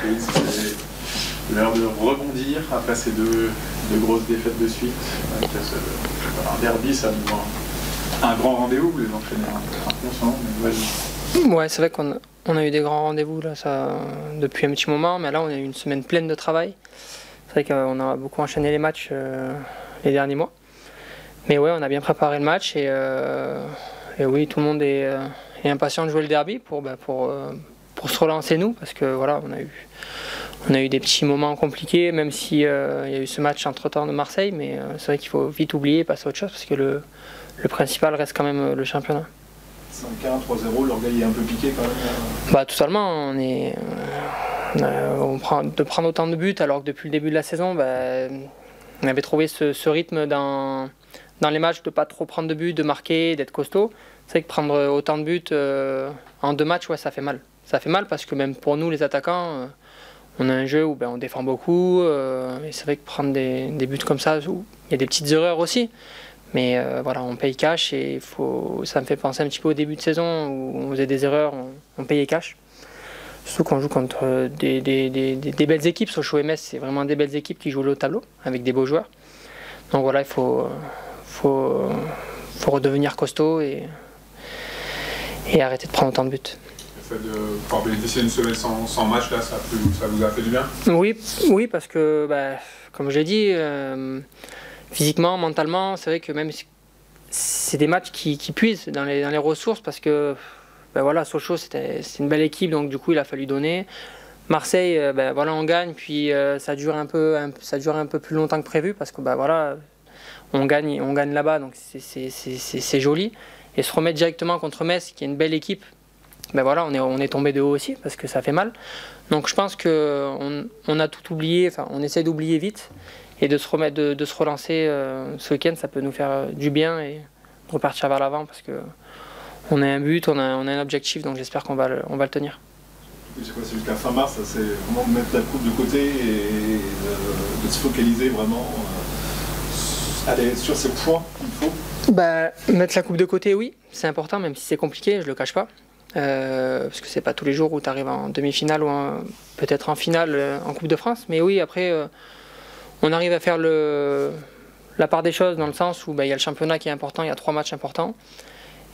Oui, c'est l'heure de rebondir après ces deux grosses défaites de suite. Un derby, ça nous un grand rendez-vous, vous les enchaînez un peu en ce moment, mais vas-y. Ouais, c'est vrai qu'on a eu des grands rendez-vous là, depuis un petit moment, mais là on a eu une semaine pleine de travail. C'est vrai qu'on a beaucoup enchaîné les matchs les derniers mois. Mais ouais, on a bien préparé le match et oui, tout le monde est impatient de jouer le derby pour se relancer nous, parce que voilà, on a eu des petits moments compliqués, même s'il y a eu ce match entre-temps de Marseille, mais c'est vrai qu'il faut vite oublier et passer à autre chose, parce que le principal reste quand même le championnat. 5-1, 3-0, l'orgueil est un peu piqué quand même. Bah totalement, de prendre autant de buts alors que depuis le début de la saison, on avait trouvé ce rythme dans les matchs de pas trop prendre de buts, de marquer, d'être costaud. C'est vrai que prendre autant de buts en 2 matchs, ouais, ça fait mal. Ça fait mal parce que même pour nous les attaquants, on a un jeu où on défend beaucoup, et c'est vrai que prendre des buts comme ça, il y a des petites erreurs aussi. Mais voilà, on paye cash et ça me fait penser un petit peu au début de saison où on faisait des erreurs, on payait cash. Surtout qu'on joue contre des belles équipes. Sochaux et Metz, c'est vraiment des belles équipes qui jouent le haut tableau avec des beaux joueurs. Donc voilà, il faut redevenir costaud et arrêter de prendre autant de buts. Le fait de pouvoir bénéficier d'une semaine sans match, là, ça vous a fait du bien? Oui, parce que, comme je l'ai dit, physiquement, mentalement, c'est vrai que même c'est des matchs qui puisent dans les ressources, parce que voilà, Sochaux c'est une belle équipe, donc du coup il a fallu donner. Marseille, voilà, on gagne, puis ça dure un peu plus longtemps que prévu, parce que voilà, on gagne là-bas, donc c'est joli. Et se remettre directement contre Metz, qui est une belle équipe, voilà, on est tombé de haut aussi, parce que ça fait mal. Donc je pense qu'on a tout oublié, enfin on essaie d'oublier vite, et de se relancer ce week-end, ça peut nous faire du bien et repartir vers l'avant, parce qu'on a un but, on a un objectif, donc j'espère qu'on va le tenir. C'est quoi, c'est jusqu'à fin mars, c'est vraiment de mettre la coupe de côté et de se focaliser vraiment sur ces points qu'il faut? Mettre la coupe de côté, oui, c'est important, même si c'est compliqué, je le cache pas. Parce que c'est pas tous les jours où tu arrives en demi-finale ou peut-être en finale en Coupe de France. Mais oui, après, on arrive à faire la part des choses, dans le sens où il y a le championnat qui est important, il y a 3 matchs importants.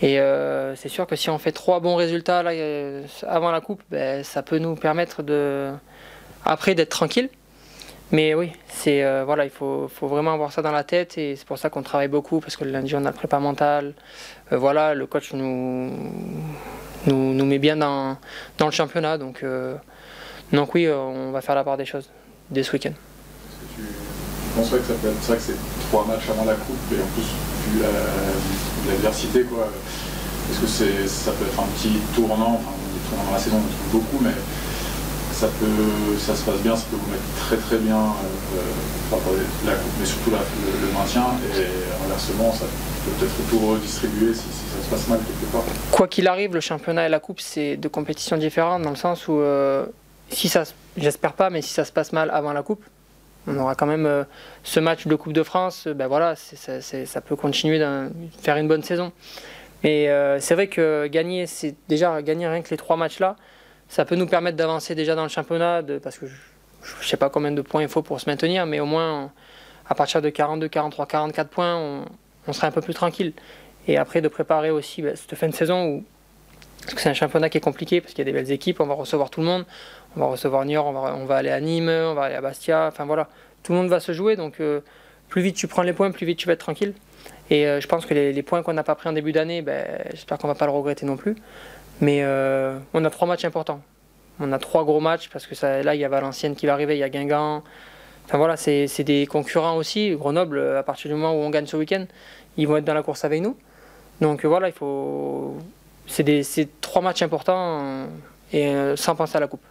Et c'est sûr que si on fait 3 bons résultats là, avant la coupe, ça peut nous permettre après d'être tranquille. Mais oui, voilà, il faut vraiment avoir ça dans la tête, et c'est pour ça qu'on travaille beaucoup, parce que le lundi on a le prépa mental. Voilà, le coach nous met bien dans le championnat, donc oui, on va faire la part des choses dès ce week-end. Est-ce que tu penserais que ça peut être, c'est vrai que c'est 3 matchs avant la coupe, et en plus vu l'adversité, quoi. Est-ce que ça peut être un petit tournant, enfin des tournants dans la saison, on trouve beaucoup, mais ça se passe bien, ça peut vous mettre très très bien par rapport à la coupe, mais surtout le maintien, et inversement, ça peut peut-être tout redistribuer si ça se passe mal quelque part. Quoi qu'il arrive, le championnat et la coupe, c'est 2 compétitions différentes, dans le sens où, j'espère pas, mais si ça se passe mal avant la coupe, on aura quand même ce match de Coupe de France, voilà, ça peut continuer de faire une bonne saison. Mais c'est vrai que gagner rien que les 3 matchs là, ça peut nous permettre d'avancer déjà dans le championnat, parce que je ne sais pas combien de points il faut pour se maintenir, mais au moins à partir de 42, 43, 44 points, on sera un peu plus tranquille. Et après de préparer aussi cette fin de saison, parce que c'est un championnat qui est compliqué, parce qu'il y a des belles équipes, on va recevoir tout le monde, on va recevoir Niort, on va aller à Nîmes, on va aller à Bastia, enfin voilà, tout le monde va se jouer, donc plus vite tu prends les points, plus vite tu vas être tranquille. Et je pense que les points qu'on n'a pas pris en début d'année, j'espère qu'on ne va pas le regretter non plus. Mais on a 3 matchs importants. On a 3 gros matchs, parce que là il y a Valenciennes qui va arriver, il y a Guingamp. Enfin voilà, c'est des concurrents aussi. Grenoble, à partir du moment où on gagne ce week-end, ils vont être dans la course avec nous. Donc voilà, c'est 3 matchs importants, et sans penser à la coupe.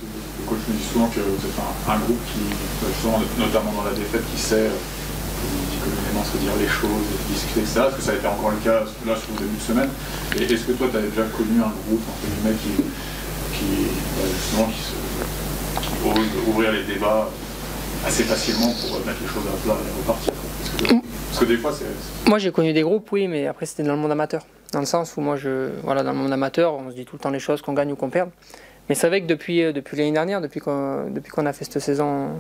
Le coach me dit souvent que vous êtes un groupe qui, justement, notamment dans la défaite, qui sait, dit communément, se dire les choses, discuter, etc. Est-ce que ça a été encore le cas là sur le début de semaine? Et est-ce que toi, tu avais déjà connu un groupe, entre guillemets, justement, qui ose ouvrir les débats assez facilement pour mettre les choses à plat et repartir? Parce que des fois, c'est... Moi, j'ai connu des groupes, oui, mais après, c'était dans le monde amateur. Dans le sens où moi, dans le monde amateur, on se dit tout le temps les choses, qu'on gagne ou qu'on perde. Mais c'est vrai que depuis l'année dernière, depuis qu'on a fait cette saison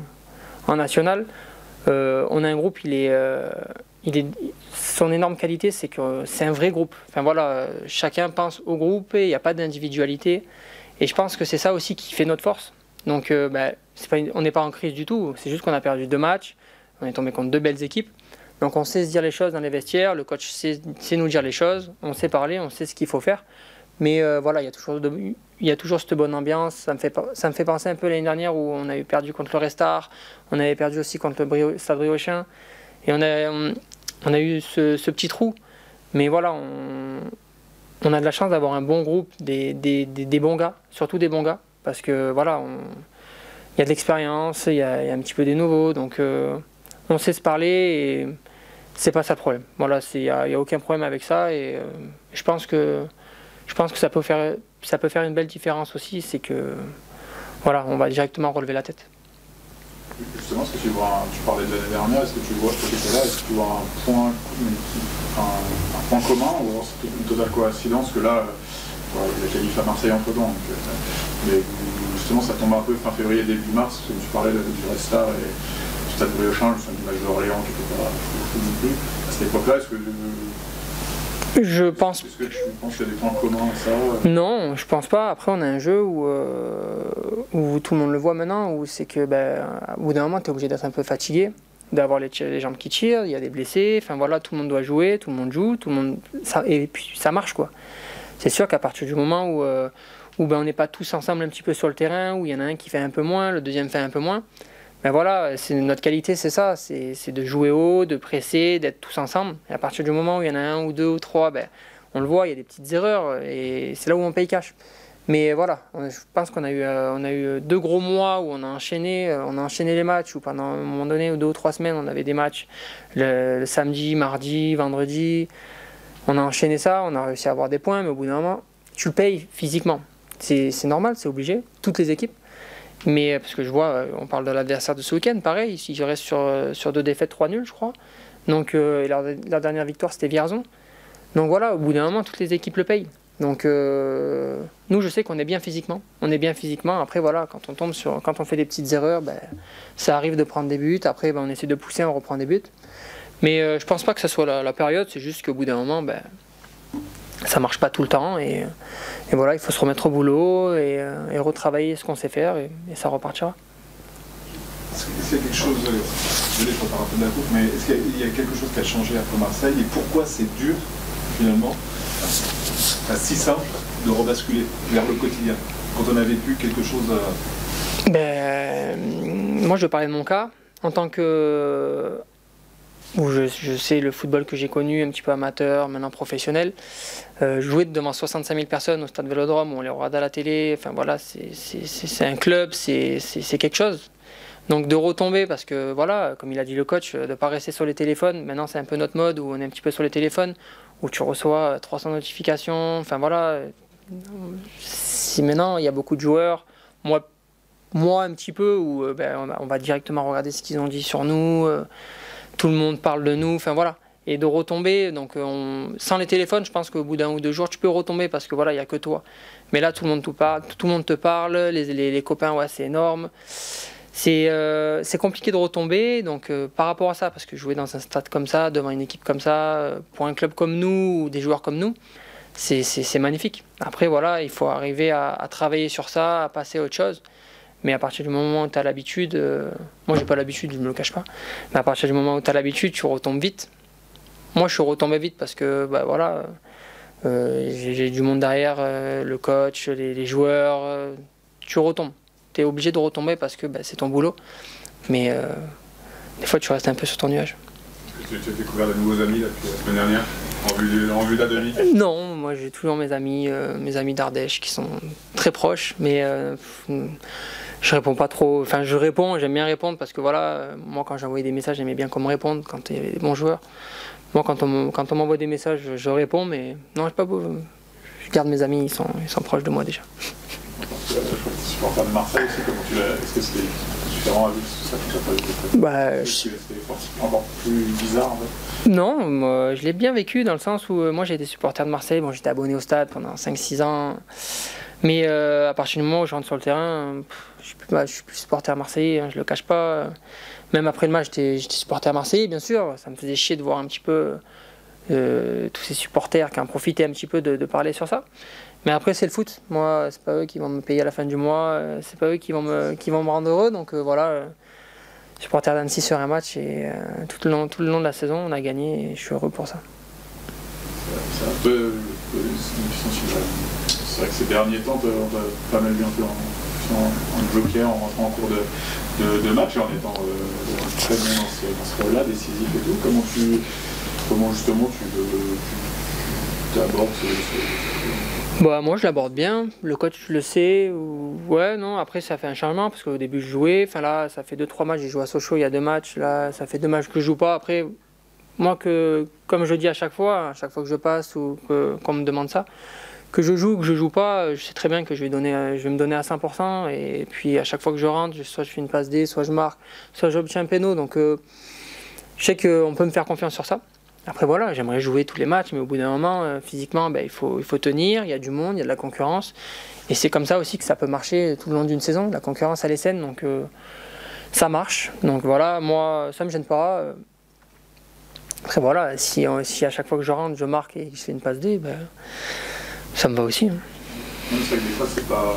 en national, on a un groupe, son énorme qualité, c'est que c'est un vrai groupe. Enfin voilà, chacun pense au groupe et il n'y a pas d'individualité. Et je pense que c'est ça aussi qui fait notre force. Donc on n'est pas en crise du tout, c'est juste qu'on a perdu 2 matchs, on est tombé contre 2 belles équipes. Donc on sait se dire les choses dans les vestiaires, le coach sait nous dire les choses, on sait parler, on sait ce qu'il faut faire. Mais voilà, il y a toujours cette bonne ambiance. Ça me fait penser un peu l'année dernière où on avait perdu contre le Restart, on avait perdu aussi contre le Stade Briochin. Et on a eu ce petit trou. Mais voilà, on a de la chance d'avoir un bon groupe, des bons gars, surtout des bons gars. Parce que voilà, il y a de l'expérience, il y a un petit peu des nouveaux. Donc on sait se parler et c'est pas ça le problème. Voilà, il n'y a aucun problème avec ça. Et je pense que ça peut faire une belle différence aussi, c'est que voilà, on va directement relever la tête. Justement, est-ce que tu parlais de l'année dernière, est-ce que tu vois, est-ce que tu vois un point commun ou alors c'est une totale coïncidence que là, il y a qualifié à Marseille entre temps, mais justement ça tombe un peu fin février, début mars, parce que tu parlais du Restart et du Stade Briochin, je me souviens du match d'Orléans qui n'était pas fou non plus. À cette époque-là, est-ce que tu penses qu'il y a des points communs à ça? Non, je pense pas. Après, on a un jeu où tout le monde le voit maintenant, où c'est que au bout d'un moment, tu es obligé d'être un peu fatigué, d'avoir les jambes qui tirent, il y a des blessés, enfin voilà, tout le monde doit jouer, tout le monde joue, et puis ça marche quoi. C'est sûr qu'à partir du moment où on n'est pas tous ensemble un petit peu sur le terrain, où il y en a un qui fait un peu moins, le deuxième fait un peu moins, voilà, notre qualité c'est ça, c'est de jouer haut, de presser, d'être tous ensemble. Et à partir du moment où il y en a un ou deux ou trois, on le voit, il y a des petites erreurs et c'est là où on paye cash. Mais voilà, je pense qu'on a eu 2 gros mois où on a enchaîné les matchs, où pendant un moment donné, 2 ou 3 semaines, on avait des matchs le samedi, mardi, vendredi. On a enchaîné ça, on a réussi à avoir des points, mais au bout d'un moment, tu le payes physiquement. C'est normal, c'est obligé, toutes les équipes. Mais parce que je vois, on parle de l'adversaire de ce week-end, pareil, il reste sur 2 défaites, 3 nuls, je crois. Donc la dernière victoire, c'était Vierzon. Donc voilà, au bout d'un moment, toutes les équipes le payent. Donc nous, je sais qu'on est bien physiquement. On est bien physiquement. Après, voilà, quand on fait des petites erreurs, ça arrive de prendre des buts. Après, on essaie de pousser, on reprend des buts. Mais je pense pas que ce soit la période. C'est juste qu'au bout d'un moment, ça marche pas tout le temps. Et voilà, il faut se remettre au boulot et retravailler ce qu'on sait faire et ça repartira. Est-ce qu'il y a quelque chose, désolé, je repars un peu d'un coup, mais est-ce qu'il y a quelque chose qui a changé après Marseille et pourquoi c'est dur finalement, si simple, de rebasculer vers le quotidien quand on a vécu quelque chose Moi, je vais parler de mon cas. En tant que... où je sais le football que j'ai connu, un petit peu amateur, maintenant professionnel. Jouer devant 65 000 personnes au stade Vélodrome, où on les regarde à la télé, enfin voilà, c'est un club, c'est quelque chose. Donc de retomber, parce que voilà, comme il a dit le coach, de ne pas rester sur les téléphones. Maintenant, c'est un peu notre mode, où on est un petit peu sur les téléphones, où tu reçois 300 notifications, enfin voilà. Si maintenant, il y a beaucoup de joueurs, moi un petit peu, où on va directement regarder ce qu'ils ont dit sur nous, tout le monde parle de nous, enfin voilà. Et de retomber, donc sans les téléphones, je pense qu'au bout d'1 ou 2 jours, tu peux retomber, parce que voilà, il n'y a que toi. Mais là, tout le monde te parle, les copains, ouais, c'est énorme. C'est compliqué de retomber, donc par rapport à ça, parce que jouer dans un stade comme ça, devant une équipe comme ça, pour un club comme nous, ou des joueurs comme nous, c'est magnifique. Après voilà, il faut arriver à travailler sur ça, à passer à autre chose. Mais à partir du moment où tu as l'habitude, moi j'ai pas l'habitude, je me le cache pas, mais à partir du moment où tu as l'habitude, tu retombes vite. Moi je suis retombé vite parce que voilà, j'ai du monde derrière, le coach, les joueurs, tu retombes. Tu es obligé de retomber parce que c'est ton boulot, mais des fois tu restes un peu sur ton nuage. Est-ce que tu as découvert de nouveaux amis là, depuis la semaine dernière, en vue de la demi? Non, moi j'ai toujours mes amis d'Ardèche qui sont très proches, mais je réponds pas trop. Enfin, je réponds, j'aime bien répondre parce que voilà, moi quand j'envoyais des messages, j'aimais bien qu'on me réponde quand il y avait des bons joueurs. Moi, quand on m'envoie des messages, je réponds, mais non, je garde mes amis, ils sont proches de moi déjà. Je crois que tu es supporter de Marseille aussi, comment tu l'as. Est-ce que c'était différent avec ça que tu as pas vécu? C'était encore plus bizarre en fait. Non, moi, je l'ai bien vécu dans le sens où moi j'ai été supporter de Marseille, bon, j'étais abonné au stade pendant 5-6 ans. Mais à partir du moment où je rentre sur le terrain, je suis plus supporter marseillais, hein, je le cache pas. Même après le match, j'étais supporter marseillais, bien sûr. Ça me faisait chier de voir un petit peu tous ces supporters qui en profitaient un petit peu de parler sur ça. Mais après, c'est le foot. Moi, c'est pas eux qui vont me payer à la fin du mois, c'est pas eux qui vont me rendre heureux. Donc voilà, supporter d'Annecy sur un match et tout le long de la saison, on a gagné et je suis heureux pour ça. C'est un peu c'est vrai que ces derniers temps, on t'a pas mal vu un peu en joker, en rentrant en cours de match et en étant très bien dans ce rôle-là, décisif et tout. Comment justement tu abordes Bah, moi je l'aborde bien, le coach le sait, ouais non, après ça fait un changement parce qu'au début je jouais, enfin là ça fait 2-3 matchs, j'ai joué à Sochaux il y a 2 matchs, là ça fait 2 matchs que je joue pas, après moi comme je dis à chaque fois que je passe ou qu'on me demande ça, que je joue ou que je joue pas, je sais très bien que je vais me donner à 100% et puis à chaque fois que je rentre, soit je fais une passe D, soit je marque, soit j'obtiens un péno, donc je sais qu'on peut me faire confiance sur ça. Après voilà, j'aimerais jouer tous les matchs, mais au bout d'un moment, physiquement, il faut tenir, il y a du monde, il y a de la concurrence. Et c'est comme ça aussi que ça peut marcher tout le long d'une saison. La concurrence, elle est saine, donc ça marche. Donc voilà, moi, ça me gêne pas. Après voilà, si à chaque fois que je rentre, je marque et que je fais une passe D, ça me va aussi. Hein. C'est vrai que des fois, c'est pas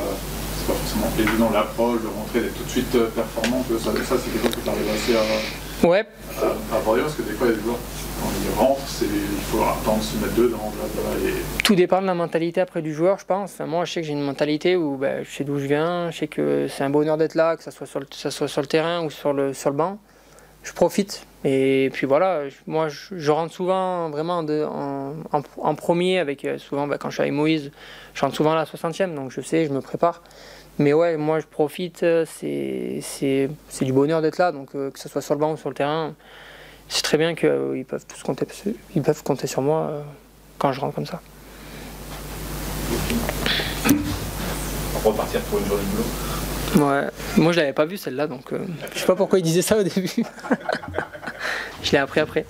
forcément évident l'approche de rentrer, d'être tout de suite performant. Ça c'est quelque chose que tu arrives assez à aborder, parce que des fois, il y a des joueurs, quand ils rentrent, il faut attendre de se mettre dedans. Tout dépend de la mentalité après du joueur, je pense. Enfin, moi, je sais que j'ai une mentalité où je sais d'où je viens, je sais que c'est un bonheur d'être là, que ça soit sur le terrain ou sur le banc. Je profite. Et puis voilà, moi, je rentre souvent vraiment en premier, avec souvent quand je suis avec Moïse, je rentre souvent à la 60e, donc je sais, je me prépare. Mais ouais, moi je profite, c'est du bonheur d'être là, donc que ce soit sur le banc ou sur le terrain, c'est très bien qu'ils peuvent tous compter sur moi quand je rentre comme ça. On va repartir pour une journée de boulot. Ouais, moi je l'avais pas vue celle-là, donc je sais pas pourquoi il disait ça au début. Je l'ai appris après.